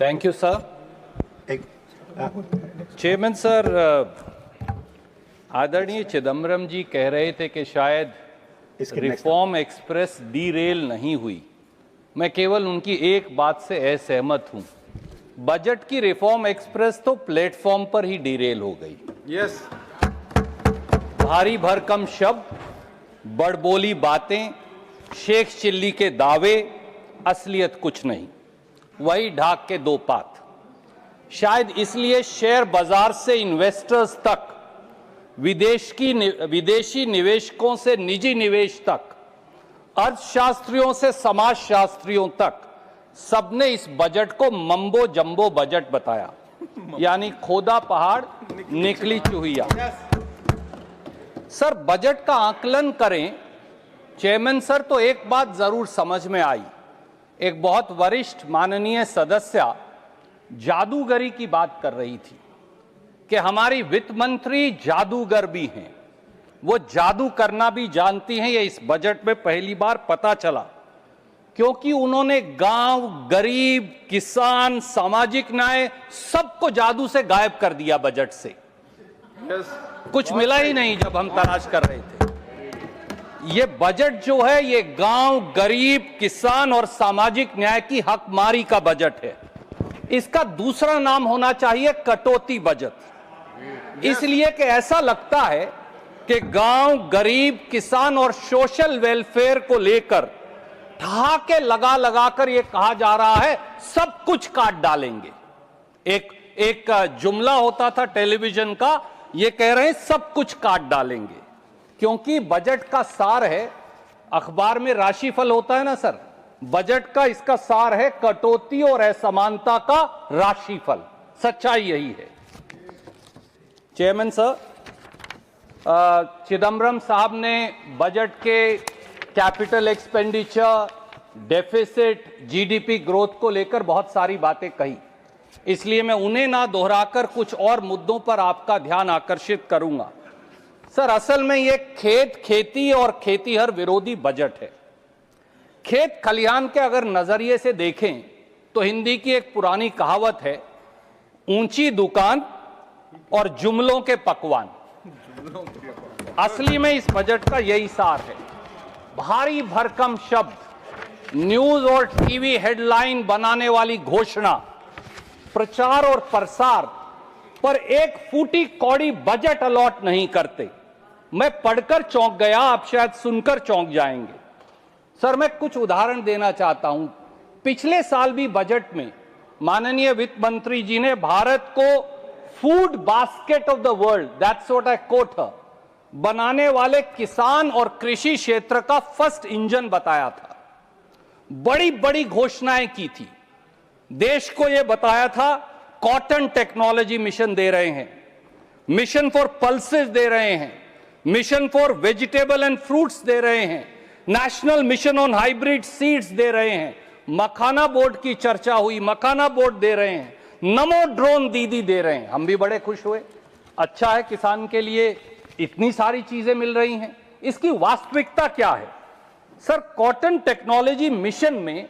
Thank you sir. Chairman sir, आदरणीय चिदम्बरम जी कह रहे थे कि शायद रिफॉर्म एक्सप्रेस डीरेल नहीं हुई। मैं केवल उनकी एक बात से असहमत हूं। बजट की रिफॉर्म एक्सप्रेस तो प्लेटफॉर्म पर ही डीरेल हो गई। यस। भारी भरकम शब्द, बड़बोली बातें, शेख चिल्ली के दावे, असलियत कुछ नहीं, वही ढाक के दो पात। शायद इसलिए शेयर बाजार से इन्वेस्टर्स तक, विदेशी निवेशकों से निजी निवेश तक, अर्थशास्त्रियों से समाजशास्त्रियों तक, सबने इस बजट को मम्बो जंबो बजट बताया, यानी खोदा पहाड़ निकली चूहिया। सर, बजट का आकलन करें चेयरमैन सर, तो एक बात जरूर समझ में आई। एक बहुत वरिष्ठ माननीय सदस्य जादूगरी की बात कर रही थी कि हमारी वित्त मंत्री जादूगर भी हैं, वो जादू करना भी जानती हैं। ये इस बजट में पहली बार पता चला, क्योंकि उन्होंने गांव, गरीब, किसान, सामाजिक न्याय सबको जादू से गायब कर दिया बजट से। कुछ मिला ही नहीं जब हम तलाश कर रहे थे। ये बजट जो है, ये गांव, गरीब, किसान और सामाजिक न्याय की हकमारी का बजट है। इसका दूसरा नाम होना चाहिए कटौती बजट, इसलिए कि ऐसा लगता है कि गांव, गरीब, किसान और सोशल वेलफेयर को लेकर ठहाके लगा लगाकर यह कहा जा रहा है सब कुछ काट डालेंगे। एक जुमला होता था टेलीविजन का, ये कह रहे हैं सब कुछ काट डालेंगे, क्योंकि बजट का सार है, अखबार में राशिफल होता है ना सर, बजट का इसका सार है कटौती और असमानता का राशिफल। सच्चाई यही है। चेयरमैन सर, चिदम्बरम साहब ने बजट के capital expenditure, deficit, GDP growth को लेकर बहुत सारी बातें कही, इसलिए मैं उन्हें ना दोहराकर कुछ और मुद्दों पर आपका ध्यान आकर्षित करूंगा। सर, असल में यह खेत, खेती और खेतीहर विरोधी बजट है। खेत खलिहान के अगर नजरिए से देखें तो हिंदी की एक पुरानी कहावत है, ऊंची दुकान और जुमलों के पकवान। असली में इस बजट का यही सार है। भारी भरकम शब्द, न्यूज और टीवी हेडलाइन बनाने वाली घोषणा, प्रचार और प्रसार पर एक फूटी कौड़ी बजट अलॉट नहीं करते। मैं पढ़कर चौंक गया, आप शायद सुनकर चौंक जाएंगे। सर, मैं कुछ उदाहरण देना चाहता हूं। पिछले साल भी बजट में माननीय वित्त मंत्री जी ने भारत को food basket of the world, that's what I quote her, बनाने वाले किसान और कृषि क्षेत्र का फर्स्ट इंजन बताया था। बड़ी बड़ी घोषणाएं की थी। देश को यह बताया था कॉटन टेक्नोलॉजी मिशन दे रहे हैं, मिशन फॉर पल्सेस दे रहे हैं, mission for vegetable and fruits दे रहे हैं, national mission on hybrid seeds दे रहे हैं, मखाना बोर्ड की चर्चा हुई, मखाना बोर्ड दे रहे हैं, नमो ड्रोन दीदी दे रहे हैं। हम भी बड़े खुश हुए। अच्छा है, किसान के लिए इतनी सारी चीजें मिल रही हैं। इसकी वास्तविकता क्या है? सर, कॉटन टेक्नोलॉजी मिशन में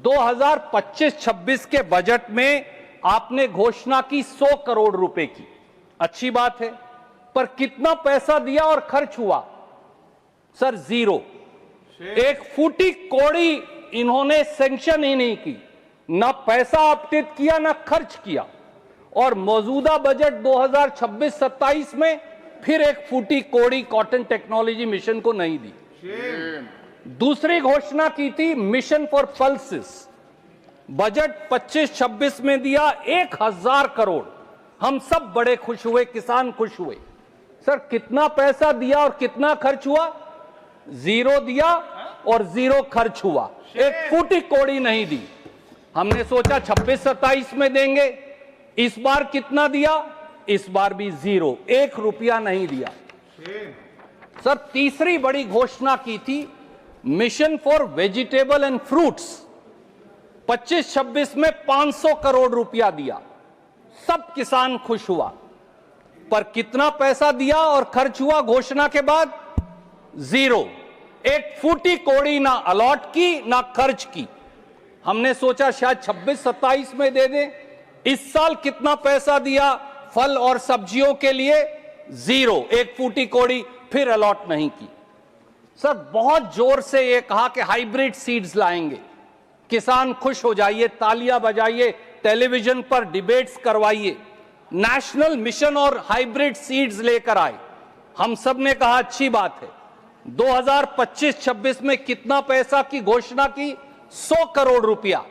2025-26 के बजट में आपने घोषणा की 100 करोड़ रुपए की। अच्छी बात है, पर कितना पैसा दिया और खर्च हुआ? Sir, zero. एक फूटी कौड़ी इन्होंने सैंक्शन ही नहीं की, ना पैसा आवंटित किया, ना खर्च किया। और मौजूदा बजट 2026-27 में फिर एक फूटी कौड़ी कॉटन टेक्नोलॉजी मिशन को नहीं दी। दूसरी घोषणा की थी मिशन फॉर पल्सेस, बजट 25-26 में दिया 1000 करोड़। हम सब बड़े खुश हुए, किसान खुश हुए। सर, कितना पैसा दिया और कितना खर्च हुआ? जीरो दिया और जीरो खर्च हुआ। एक फूटी कौड़ी नहीं दी। हमने सोचा 26-27 में देंगे। इस बार कितना दिया? इस बार भी जीरो, 1 रुपया नहीं दिया। सर, तीसरी बड़ी घोषणा की थी mission for vegetable and fruits, 25-26 में 500 करोड़ रुपया दिया। सब किसान खुश हुआ, पर कितना पैसा दिया और खर्च हुआ घोषणा के बाद? जीरो। एक फूटी कौड़ी ना अलॉट की, ना खर्च की। हमने सोचा शायद 26-27 में दे दें। इस साल कितना पैसा दिया फल और सब्जियों के लिए? 0, एक फूटी कौड़ी फिर अलॉट नहीं की। सर बहुत जोर से ये कहा कि हाइब्रिड सीड्स लाएंगे, किसान खुश हो जाइए, तालियां बजाइए, टेलीविजन पर डिबेट्स करवाइए। नेशनल मिशन और हाइब्रिड सीड्स लेकर आए। हम सब ने कहा अच्छी बात है। 2025-26 में कितना पैसा की घोषणा की? 100 करोड़ रुपया।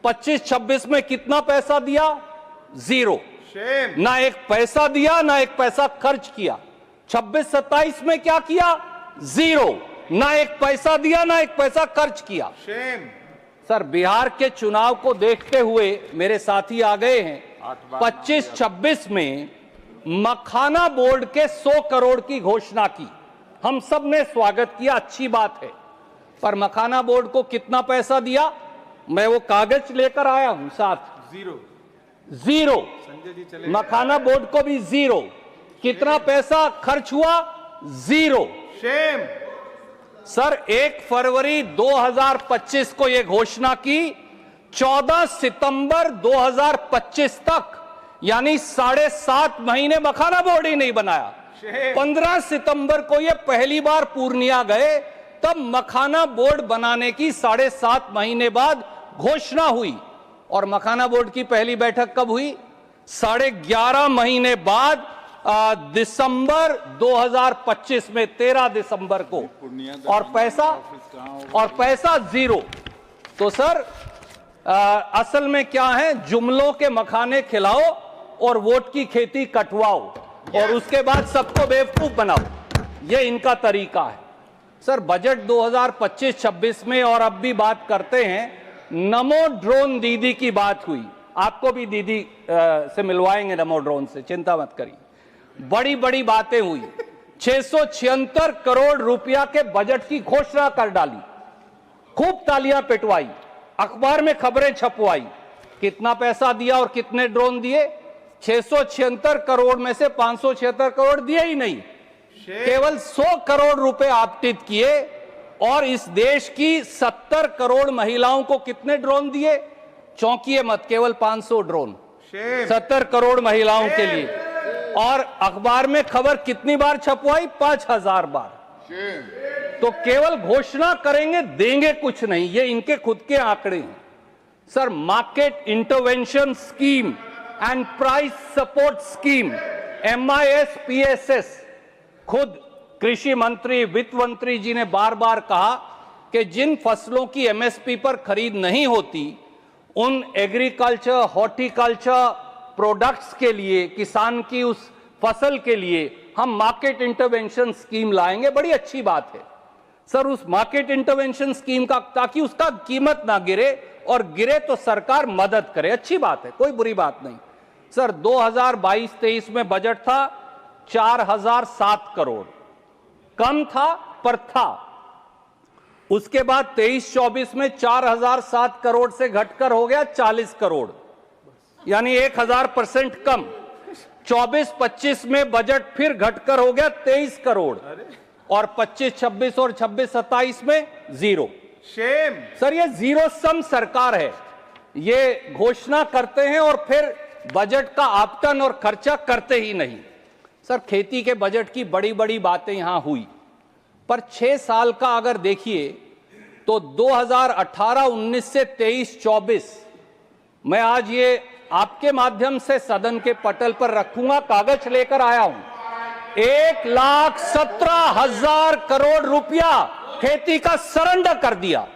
25-26 में कितना पैसा दिया? 0। ना एक पैसा दिया, ना एक पैसा खर्च किया। 26-27 में क्या किया? 0। ना एक पैसा दिया, ना एक पैसा खर्च किया। सर बिहार के चुनाव को देखते हुए मेरे साथी आ गए हैं। 25-26 में मखाना बोर्ड के 100 करोड़ की घोषणा की, हम सब ने स्वागत किया, अच्छी बात है। पर मखाना बोर्ड को कितना पैसा दिया? मैं वो कागज लेकर आया हूं साथ। 0। मखाना बोर्ड को भी 0। कितना पैसा खर्च हुआ? 0। सर 1 फरवरी 2025 को यह घोषणा की, 14 सितंबर 2025 तक यानी 7.5 महीने मखाना बोर्ड ही नहीं बनाया। 15 सितंबर को यह पहली बार पूर्णिया गए, तब मखाना बोर्ड बनाने की 7.5 महीने बाद घोषणा हुई। और मखाना बोर्ड की पहली बैठक कब हुई? 11.5 महीने बाद दिसंबर 2025 में, 13 दिसंबर को। और पैसा 0। तो सर असल में क्या है? जुमलों के मखाने खिलाओ और वोट की खेती कटवाओ और उसके बाद सबको बेवकूफ बनाओ, ये इनका तरीका है। सर बजट 2025-26 में और अब भी बात करते हैं। नमो ड्रोन दीदी की बात हुई, आपको भी दीदी से मिलवाएंगे नमो ड्रोन से, चिंता मत करिए। बड़ी बड़ी बातें हुई। 676 करोड़ रुपया के बजट की घोषणा कर डाली, खूब तालियां पिटवाई, अखबार में खबरें छपवाई। कितना पैसा दिया और कितने ड्रोन दिए? 676 करोड़ में से 576 करोड़ दिए ही नहीं, केवल 100 करोड़ रुपए आवंटित किए। और इस देश की 70 करोड़ महिलाओं को कितने ड्रोन दिए? चौंकिए मत, केवल 500 ड्रोन 70 करोड़ महिलाओं के लिए। और अखबार में खबर कितनी बार छपवाई? 5000 बार। तो केवल घोषणा करेंगे, देंगे कुछ नहीं, ये इनके खुद के आंकड़े हैं। Sir market intervention scheme and price support scheme MIS-PSS, खुद कृषि मंत्री, वित्त मंत्री जी ने बार बार कहा कि जिन फसलों की MSP पर खरीद नहीं होती, उन एग्रीकल्चर, हॉर्टिकल्चर प्रोडक्ट्स के लिए, किसान की उस फसल के लिए हम मार्केट इंटरवेंशन स्कीम लाएंगे। बड़ी अच्छी बात है सर उस मार्केट इंटरवेंशन स्कीम का, ताकि उसका कीमत ना गिरे, और गिरे तो सरकार मदद करे, अच्छी बात है, कोई बुरी बात नहीं। सर 2022-23 में बजट था 4007 करोड़, कम था पर था। उसके बाद 23-24 में 4007 करोड़ से घटकर हो गया 40 करोड़, यानी 1000% कम। 24-25 में बजट फिर घटकर हो गया 23 करोड़, और 25-26 और 26-27 में 0। सर ये जीरो सम सरकार है, ये घोषणा करते हैं और फिर बजट का आवंटन और खर्चा करते ही नहीं। सर खेती के बजट की बड़ी बड़ी बातें यहां हुई, पर 6 साल का अगर देखिए तो 2018-19 से 23-24, मैं आज ये आपके माध्यम से सदन के पटल पर रखूंगा, कागज लेकर आया हूं, 1,17,000 करोड़ रुपया खेती का सरेंडर कर दिया,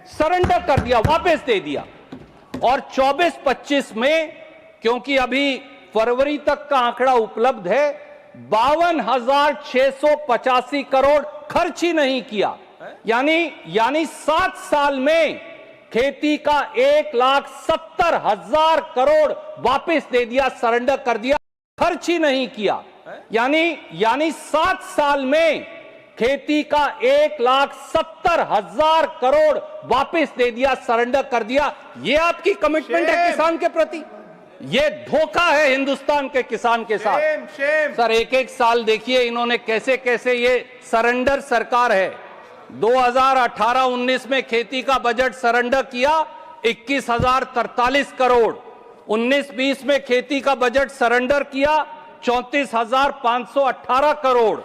सरेंडर कर दिया, वापस दे दिया। और 24-25 में, क्योंकि अभी फरवरी तक का आंकड़ा उपलब्ध है, 52,685 करोड़ खर्च ही नहीं किया, यानी 7 साल में खेती का 1,70,000 करोड़ वापस दे दिया, सरेंडर कर दिया, खर्च ही नहीं किया। यानी 7 साल में खेती का 1,70,000 करोड़ वापस दे दिया, सरेंडर कर दिया। ये आपकी कमिटमेंट है किसान के प्रति? ये धोखा है हिंदुस्तान के किसान के साथ। सर एक एक साल देखिए इन्होंने कैसे कैसे, ये सरेंडर सरकार है। 2018-19 में खेती का बजट सरेंडर किया 21,043 करोड़, 19-20 में खेती का बजट सरेंडर किया 34,518 करोड़,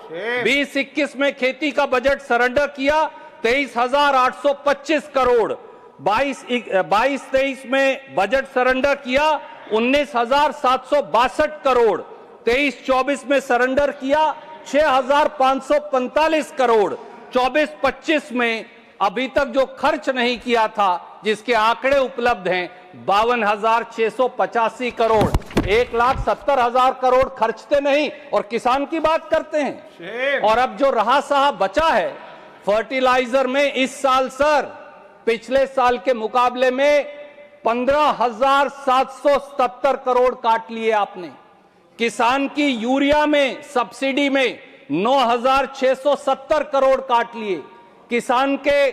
20-21 में खेती का बजट सरेंडर किया 23,825 करोड़, 22-23 में बजट सरेंडर किया 19,762 करोड़, 23-24 में सरेंडर किया 6,545 करोड़, 24-25 में अभी तक जो खर्च नहीं किया था जिसके आंकड़े उपलब्ध हैं 52,685 करोड़, 1,70,000 करोड़ खर्चते नहीं और किसान की बात करते हैं। और अब जो रहा सहा बचा है फर्टिलाइजर में इस साल सर पिछले साल के मुकाबले में 15,777 करोड़ काट लिए आपने। किसान की यूरिया में सब्सिडी में 9,670 करोड़ काट लिए। किसान के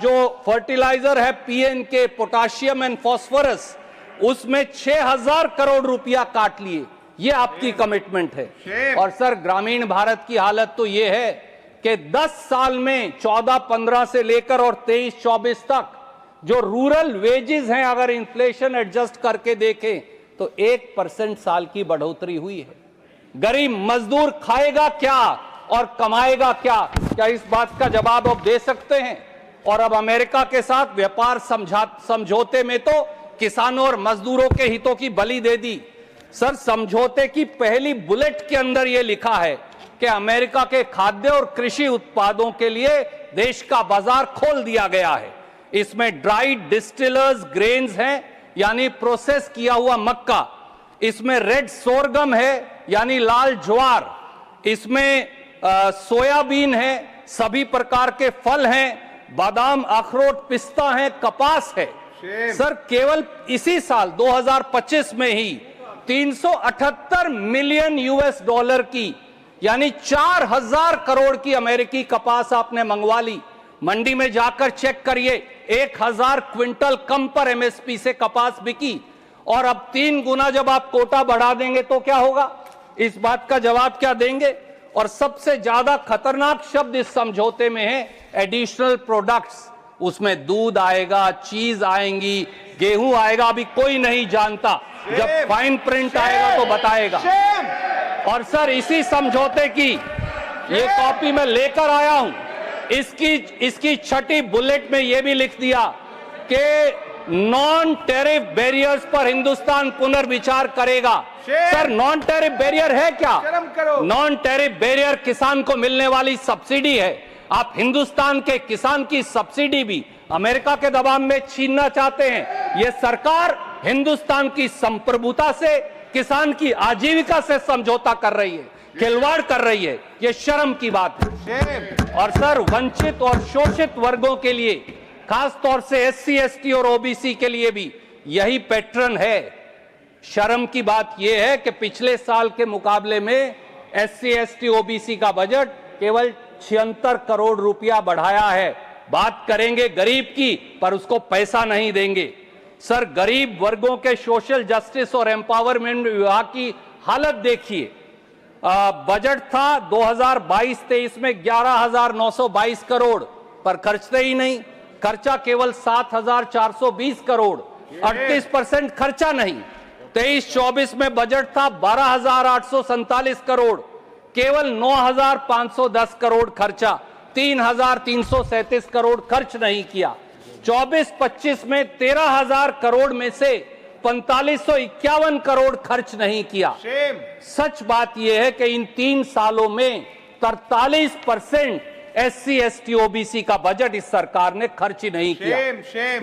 जो फर्टिलाइजर है पीएनके, पोटाशियम एंड फास्फोरस, उसमें 6,000 करोड़ रुपया काट लिए। ये आपकी कमिटमेंट है। और सर ग्रामीण भारत की हालत तो ये है कि 10 साल में 14-15 से लेकर और 23-24 तक जो रूरल वेजेस हैं अगर इन्फ्लेशन एडजस्ट करके देखें तो 1% साल की बढ़ोतरी हुई है। गरीब मजदूर खाएगा क्या और कमाएगा क्या? क्या इस बात का जवाब आप दे सकते हैं? और अब अमेरिका के साथ व्यापार समझौते में तो किसानों और मजदूरों के हितों की बलि दे दी। सर समझौते की पहली बुलेट के अंदर यह लिखा है कि अमेरिका के खाद्य और कृषि उत्पादों के लिए देश का बाजार खोल दिया गया है। इसमें ड्राइड डिस्टिलर्स ग्रेन्स हैं यानी प्रोसेस किया हुआ मक्का, इसमें रेड सोरगम है यानी लाल ज्वार, इसमें सोयाबीन है, सभी प्रकार के फल हैं, बादाम, अखरोट, पिस्ता है, कपास है। सर केवल इसी साल 2025 में ही 378 मिलियन यूएस डॉलर की यानी 4,000 करोड़ की अमेरिकी कपास आपने मंगवा ली। मंडी में जाकर चेक करिए, 1,000 क्विंटल कम पर एमएसपी से कपास बिकी। और अब 3 गुना जब आप कोटा बढ़ा देंगे तो क्या होगा? इस बात का जवाब क्या देंगे? और सबसे ज्यादा खतरनाक शब्द इस समझौते में है एडिशनल प्रोडक्ट्स। उसमें दूध आएगा, चीज आएंगी, गेहूं आएगा, अभी कोई नहीं जानता। जब फाइन प्रिंट आएगा तो बताएगा। और सर इसी समझौते की ये कॉपी मैं लेकर आया हूं। इसकी छठी बुलेट में यह भी लिख दिया कि नॉन टैरिफ बैरियर्स पर हिंदुस्तान पुनर्विचार करेगा। सर नॉन टैरिफ बैरियर है क्या? नॉन टैरिफ बैरियर किसान को मिलने वाली सब्सिडी है। आप हिंदुस्तान के किसान की सब्सिडी भी अमेरिका के दबाव में छीनना चाहते हैं। यह सरकार हिंदुस्तान की संप्रभुता से, किसान की आजीविका से समझौता कर रही है, खिलवाड़ कर रही है। यह शर्म की बात है। और सर वंचित और शोषित वर्गों के लिए, खास तौर से एससी, एसटी और ओबीसी के लिए भी यही पैटर्न है। शर्म की बात यह है कि पिछले साल के मुकाबले में एससी, एसटी, ओबीसी का बजट केवल 76 करोड़ रुपया बढ़ाया है। बात करेंगे गरीब की, पर उसको पैसा नहीं देंगे। सर गरीब वर्गों के सोशल जस्टिस और एम्पावरमेंट विभाग की हालत देखिए। बजट था 2022-23 में 11,922 करोड़, पर खर्चते ही नहीं। खर्चा केवल 7,420 करोड़, 38% खर्चा नहीं। 23-24 में बजट था 12,847 करोड़, केवल 9,510 करोड़ खर्चा, 3,337 करोड़ खर्च नहीं किया। 24-25 में 13,000 करोड़ में से 4,551 करोड़ खर्च नहीं किया। सच बात यह है कि इन 3 सालों में 43% एससी, एसटी, ओबीसी का बजट इस सरकार ने खर्च ही नहीं किया।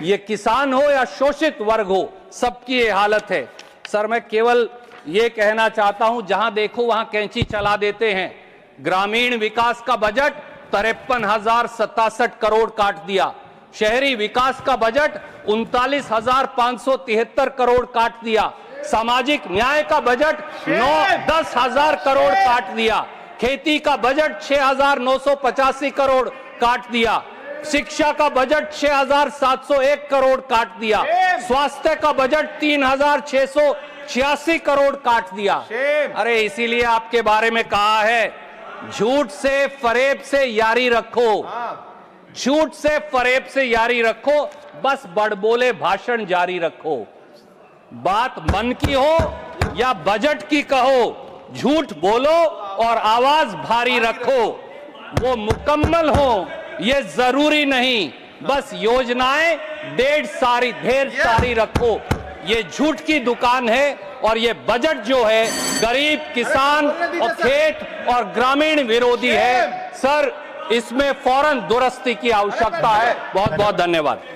ये किसान हो या शोषित वर्ग हो, सबकी ये हालत है। सर मैं केवल ये कहना चाहता हूं, जहां देखो वहां कैंची चला देते हैं। ग्रामीण विकास का बजट 53,067 करोड़ काट दिया। शहरी विकास का बजट 39,573 करोड़ काट दिया। सामाजिक न्याय का बजट 9-10,000 करोड़ काट दिया। खेती का बजट 6,985 करोड़ काट दिया। शिक्षा का बजट 6,701 करोड़ काट दिया। स्वास्थ्य का बजट 3,686 करोड़ काट दिया। अरे इसीलिए आपके बारे में कहा है, झूठ से, फरेब से यारी रखो। झूठ से फरेब से यारी रखो, बस बड़बोले भाषण जारी रखो। बात मन की हो या बजट की कहो, झूठ बोलो और आवाज भारी रखो। वो मुकम्मल हो ये जरूरी नहीं, बस योजनाएं ढेर सारी रखो। ये झूठ की दुकान है और ये बजट जो है गरीब, किसान और खेत और ग्रामीण विरोधी है। सर, इसमें फौरन दुरुस्ती की आवश्यकता है। बहुत बहुत धन्यवाद।